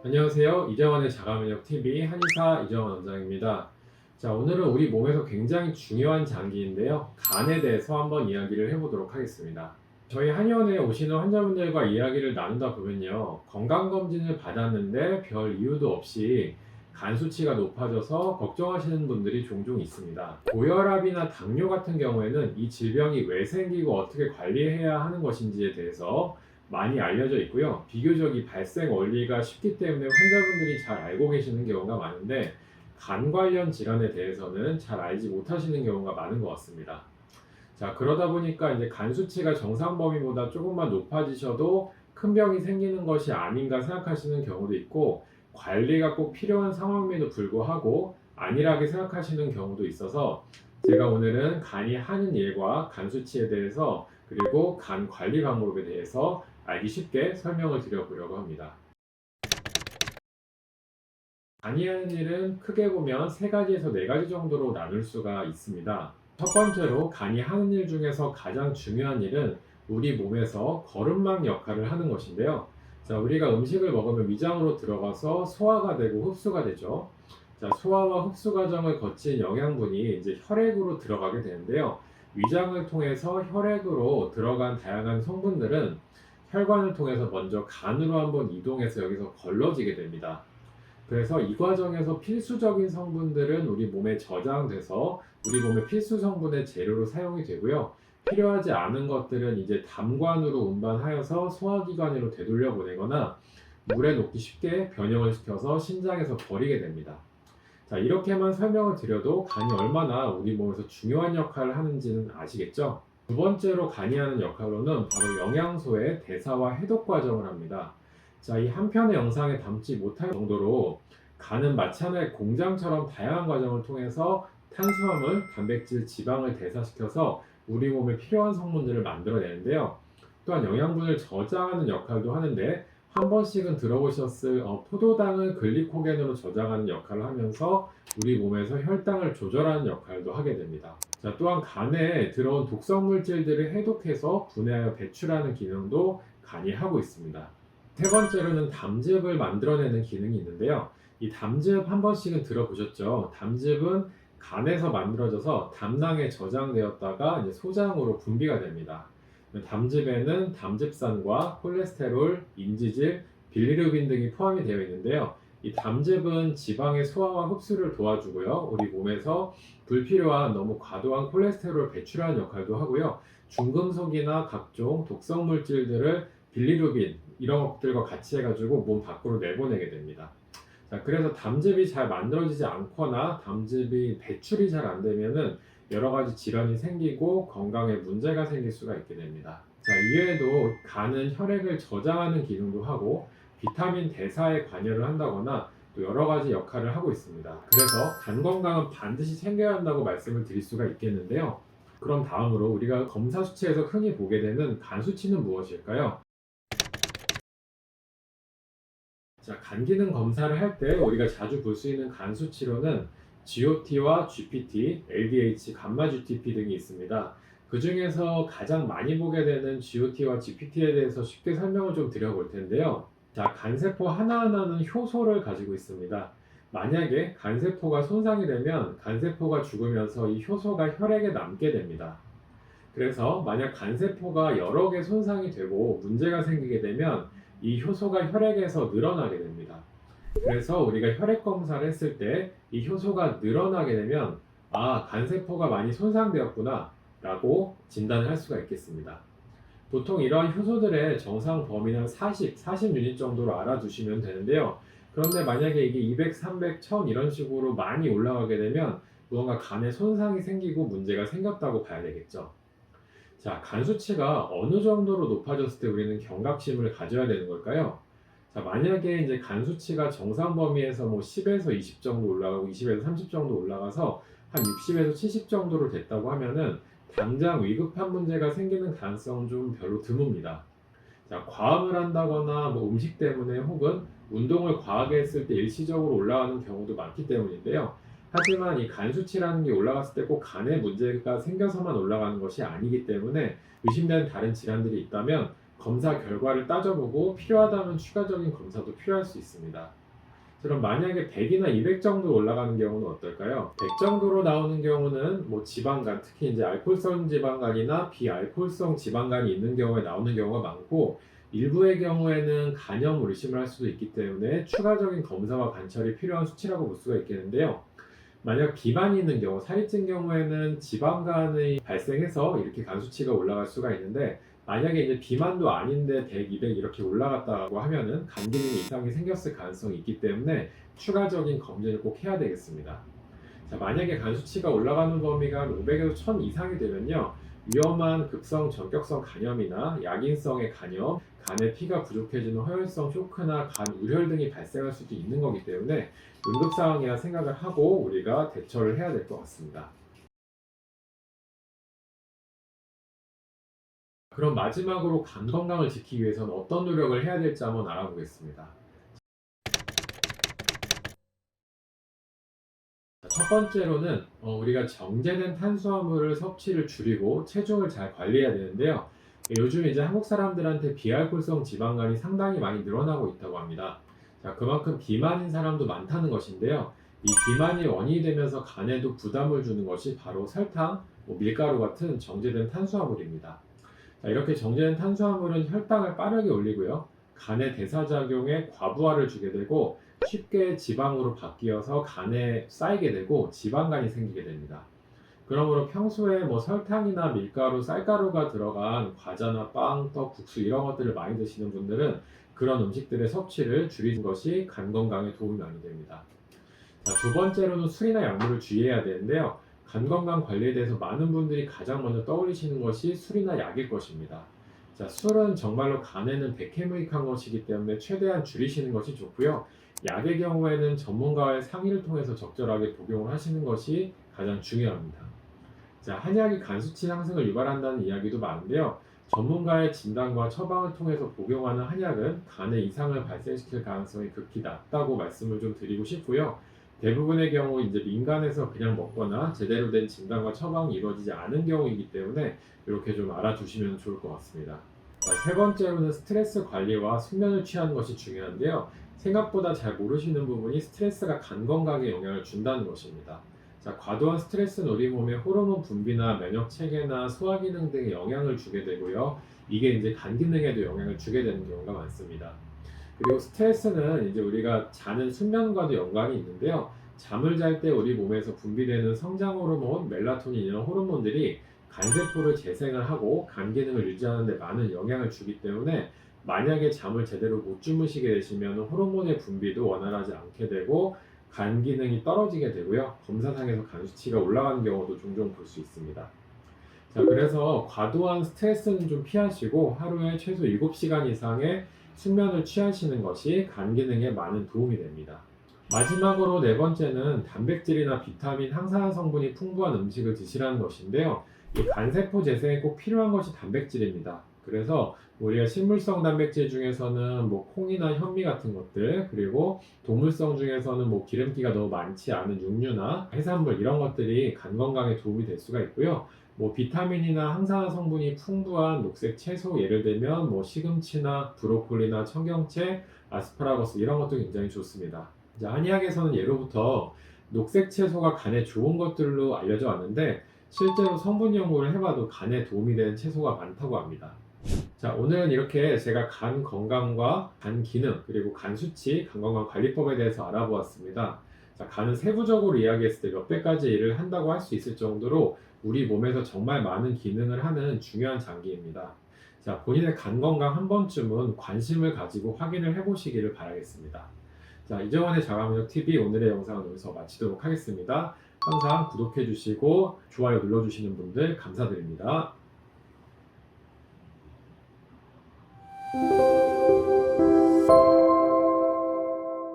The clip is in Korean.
안녕하세요. 이정원의 자가면역TV 한의사 이정원 원장입니다. 자, 오늘은 우리 몸에서 굉장히 중요한 장기인데요. 간에 대해서 한번 이야기를 해보도록 하겠습니다. 저희 한의원에 오시는 환자분들과 이야기를 나누다 보면요. 건강검진을 받았는데 별 이유도 없이 간 수치가 높아져서 걱정하시는 분들이 종종 있습니다. 고혈압이나 당뇨 같은 경우에는 이 질병이 왜 생기고 어떻게 관리해야 하는 것인지에 대해서 많이 알려져 있고요. 비교적 이 발생 원리가 쉽기 때문에 환자분들이 잘 알고 계시는 경우가 많은데 간 관련 질환에 대해서는 잘 알지 못하시는 경우가 많은 것 같습니다. 자, 그러다 보니까 이제 간 수치가 정상 범위보다 조금만 높아지셔도 큰 병이 생기는 것이 아닌가 생각하시는 경우도 있고 관리가 꼭 필요한 상황임에도 불구하고 안일하게 생각하시는 경우도 있어서 제가 오늘은 간이 하는 일과 간 수치에 대해서 그리고 간 관리 방법에 대해서 알기 쉽게 설명을 드려보려고 합니다. 간이 하는 일은 크게 보면 세 가지에서 네 가지 정도로 나눌 수가 있습니다. 첫 번째로 간이 하는 일 중에서 가장 중요한 일은 우리 몸에서 거름막 역할을 하는 것인데요. 자, 우리가 음식을 먹으면 위장으로 들어가서 소화가 되고 흡수가 되죠. 자, 소화와 흡수 과정을 거친 영양분이 이제 혈액으로 들어가게 되는데요. 위장을 통해서 혈액으로 들어간 다양한 성분들은 혈관을 통해서 먼저 간으로 한번 이동해서 여기서 걸러지게 됩니다. 그래서 이 과정에서 필수적인 성분들은 우리 몸에 저장돼서 우리 몸의 필수 성분의 재료로 사용이 되고요. 필요하지 않은 것들은 이제 담관으로 운반하여서 소화기관으로 되돌려 보내거나 물에 녹기 쉽게 변형을 시켜서 신장에서 버리게 됩니다. 자, 이렇게만 설명을 드려도 간이 얼마나 우리 몸에서 중요한 역할을 하는지는 아시겠죠? 두 번째로 간이 하는 역할로는 바로 영양소의 대사와 해독 과정을 합니다. 자, 이 한 편의 영상에 담지 못할 정도로 간은 마치 하나의 공장처럼 다양한 과정을 통해서 탄수화물, 단백질, 지방을 대사시켜서 우리 몸에 필요한 성분들을 만들어내는데요. 또한 영양분을 저장하는 역할도 하는데 한 번씩은 들어보셨을 포도당을 글리코겐으로 저장하는 역할을 하면서 우리 몸에서 혈당을 조절하는 역할도 하게 됩니다. 자, 또한 간에 들어온 독성 물질들을 해독해서 분해하여 배출하는 기능도 간이 하고 있습니다. 세 번째로는 담즙을 만들어내는 기능이 있는데요. 이 담즙 한 번씩은 들어보셨죠? 담즙은 간에서 만들어져서 담낭에 저장되었다가 이제 소장으로 분비가 됩니다. 담즙에는 담즙산과 콜레스테롤, 인지질, 빌리루빈 등이 포함이 되어 있는데요. 이 담즙은 지방의 소화와 흡수를 도와주고요. 우리 몸에서 불필요한 너무 과도한 콜레스테롤을 배출하는 역할도 하고요. 중금속이나 각종 독성 물질들을 빌리루빈 이런 것들과 같이 해가지고 몸 밖으로 내보내게 됩니다. 자, 그래서 담즙이 잘 만들어지지 않거나 담즙이 배출이 잘 안 되면은 여러 가지 질환이 생기고 건강에 문제가 생길 수가 있게 됩니다. 자, 이외에도 간은 혈액을 저장하는 기능도 하고 비타민 대사에 관여를 한다거나 또 여러 가지 역할을 하고 있습니다. 그래서 간 건강은 반드시 챙겨야 한다고 말씀을 드릴 수가 있겠는데요. 그럼 다음으로 우리가 검사 수치에서 흔히 보게 되는 간 수치는 무엇일까요? 자, 간 기능 검사를 할 때 우리가 자주 볼 수 있는 간 수치로는 GOT와 GPT, LDH, 감마 GTP 등이 있습니다. 그 중에서 가장 많이 보게 되는 GOT와 GPT에 대해서 쉽게 설명을 좀 드려볼 텐데요. 자, 간세포 하나하나는 효소를 가지고 있습니다. 만약에 간세포가 손상이 되면 간세포가 죽으면서 이 효소가 혈액에 남게 됩니다. 그래서 만약 간세포가 여러 개 손상이 되고 문제가 생기게 되면 이 효소가 혈액에서 늘어나게 됩니다. 그래서 우리가 혈액 검사를 했을 때 이 효소가 늘어나게 되면 간세포가 많이 손상되었구나 라고 진단을 할 수가 있겠습니다. 보통 이러한 효소들의 정상 범위는 40 유닛 정도로 알아두시면 되는데요. 그런데 만약에 이게 200, 300, 1000 이런 식으로 많이 올라가게 되면 무언가 간에 손상이 생기고 문제가 생겼다고 봐야 되겠죠. 자, 간 수치가 어느 정도로 높아졌을 때 우리는 경각심을 가져야 되는 걸까요? 자, 만약에 이제 간 수치가 정상 범위에서 뭐 10에서 20 정도 올라가고 20에서 30 정도 올라가서 한 60에서 70 정도로 됐다고 하면은 당장 위급한 문제가 생기는 가능성은 좀 별로 드뭅니다. 자, 과음을 한다거나 뭐 음식 때문에 혹은 운동을 과하게 했을 때 일시적으로 올라가는 경우도 많기 때문인데요. 하지만 이 간 수치라는 게 올라갔을 때 꼭 간에 문제가 생겨서만 올라가는 것이 아니기 때문에 의심되는 다른 질환들이 있다면 검사 결과를 따져보고 필요하다면 추가적인 검사도 필요할 수 있습니다. 그럼 만약에 100이나 200 정도 올라가는 경우는 어떨까요? 100 정도로 나오는 경우는 뭐 지방간, 특히 이제 알코올성 지방간이나 비알코올성 지방간이 있는 경우에 나오는 경우가 많고, 일부의 경우에는 간염을 의심을 할 수도 있기 때문에 추가적인 검사와 관찰이 필요한 수치라고 볼 수가 있겠는데요. 만약 비만이 있는 경우, 살이 찐 경우에는 지방간이 발생해서 이렇게 간 수치가 올라갈 수가 있는데, 만약에 이제 비만도 아닌데 100, 200 이렇게 올라갔다고 하면은 간 기능 이상이 생겼을 가능성이 있기 때문에 추가적인 검진을 꼭 해야 되겠습니다. 자, 만약에 간 수치가 올라가는 범위가 500에서 1000 이상이 되면요, 위험한 급성 전격성 간염이나 약인성의 간염, 간에 피가 부족해지는 허혈성 쇼크나 간 우열 등이 발생할 수도 있는 거기 때문에 응급 상황이라 생각을 하고 우리가 대처를 해야 될 것 같습니다. 그럼 마지막으로 간 건강을 지키기 위해서는 어떤 노력을 해야 될지 한번 알아보겠습니다. 첫 번째로는 우리가 정제된 탄수화물을 섭취를 줄이고 체중을 잘 관리해야 되는데요. 요즘 이제 한국 사람들한테 비알코올성 지방간이 상당히 많이 늘어나고 있다고 합니다. 자, 그만큼 비만인 사람도 많다는 것인데요. 이 비만이 원인이 되면서 간에도 부담을 주는 것이 바로 설탕, 밀가루 같은 정제된 탄수화물입니다. 자, 이렇게 정제된 탄수화물은 혈당을 빠르게 올리고요. 간의 대사작용에 과부하를 주게 되고 쉽게 지방으로 바뀌어서 간에 쌓이게 되고 지방간이 생기게 됩니다. 그러므로 평소에 뭐 설탕이나 밀가루, 쌀가루가 들어간 과자나 빵, 떡, 국수 이런 것들을 많이 드시는 분들은 그런 음식들의 섭취를 줄이는 것이 간 건강에 도움이 많이 됩니다. 자, 두 번째로는 술이나 약물을 주의해야 되는데요. 간 건강 관리에 대해서 많은 분들이 가장 먼저 떠올리시는 것이 술이나 약일 것입니다. 자, 술은 정말로 간에는 백해무익한 것이기 때문에 최대한 줄이시는 것이 좋고요. 약의 경우에는 전문가의 상의를 통해서 적절하게 복용을 하시는 것이 가장 중요합니다. 자, 한약이 간 수치 상승을 유발한다는 이야기도 많은데요. 전문가의 진단과 처방을 통해서 복용하는 한약은 간에 이상을 발생시킬 가능성이 극히 낮다고 말씀을 좀 드리고 싶고요. 대부분의 경우 이제 민간에서 그냥 먹거나 제대로 된 진단과 처방이 이루어지지 않은 경우이기 때문에 이렇게 좀 알아두시면 좋을 것 같습니다. 자, 세 번째로는 스트레스 관리와 숙면을 취하는 것이 중요한데요. 생각보다 잘 모르시는 부분이 스트레스가 간 건강에 영향을 준다는 것입니다. 자, 과도한 스트레스는 우리 몸의 호르몬 분비나 면역 체계나 소화 기능 등에 영향을 주게 되고요. 이게 이제 간 기능에도 영향을 주게 되는 경우가 많습니다. 그리고 스트레스는 이제 우리가 자는 수면과도 연관이 있는데요. 잠을 잘 때 우리 몸에서 분비되는 성장 호르몬, 멜라토닌 이런 호르몬들이 간세포를 재생을 하고 간 기능을 유지하는 데 많은 영향을 주기 때문에 만약에 잠을 제대로 못 주무시게 되시면 호르몬의 분비도 원활하지 않게 되고 간 기능이 떨어지게 되고요. 검사상에서 간 수치가 올라가는 경우도 종종 볼 수 있습니다. 자, 그래서 과도한 스트레스는 좀 피하시고 하루에 최소 7시간 이상의 숙면을 취하시는 것이 간 기능에 많은 도움이 됩니다. 마지막으로 네 번째는 단백질이나 비타민, 항산화 성분이 풍부한 음식을 드시라는 것인데요. 이 간세포 재생에 꼭 필요한 것이 단백질입니다. 그래서 우리가 식물성 단백질 중에서는 뭐 콩이나 현미 같은 것들, 그리고 동물성 중에서는 뭐 기름기가 너무 많지 않은 육류나 해산물 이런 것들이 간 건강에 도움이 될 수가 있고요. 뭐 비타민이나 항산화 성분이 풍부한 녹색 채소, 예를 들면 뭐 시금치나 브로콜리나 청경채, 아스파라거스 이런 것도 굉장히 좋습니다. 이제 한의학에서는 예로부터 녹색 채소가 간에 좋은 것들로 알려져 왔는데 실제로 성분 연구를 해봐도 간에 도움이 되는 채소가 많다고 합니다. 자, 오늘은 이렇게 제가 간 건강과 간 기능, 그리고 간 수치, 간 건강 관리법에 대해서 알아보았습니다. 자, 간은 세부적으로 이야기했을 때 몇백 가지 일을 한다고 할 수 있을 정도로 우리 몸에서 정말 많은 기능을 하는 중요한 장기입니다. 자, 본인의 간 건강 한 번쯤은 관심을 가지고 확인을 해보시기를 바라겠습니다. 자, 이정원의 자가면역 TV 오늘의 영상은 여기서 마치도록 하겠습니다. 항상 구독해주시고 좋아요 눌러주시는 분들 감사드립니다.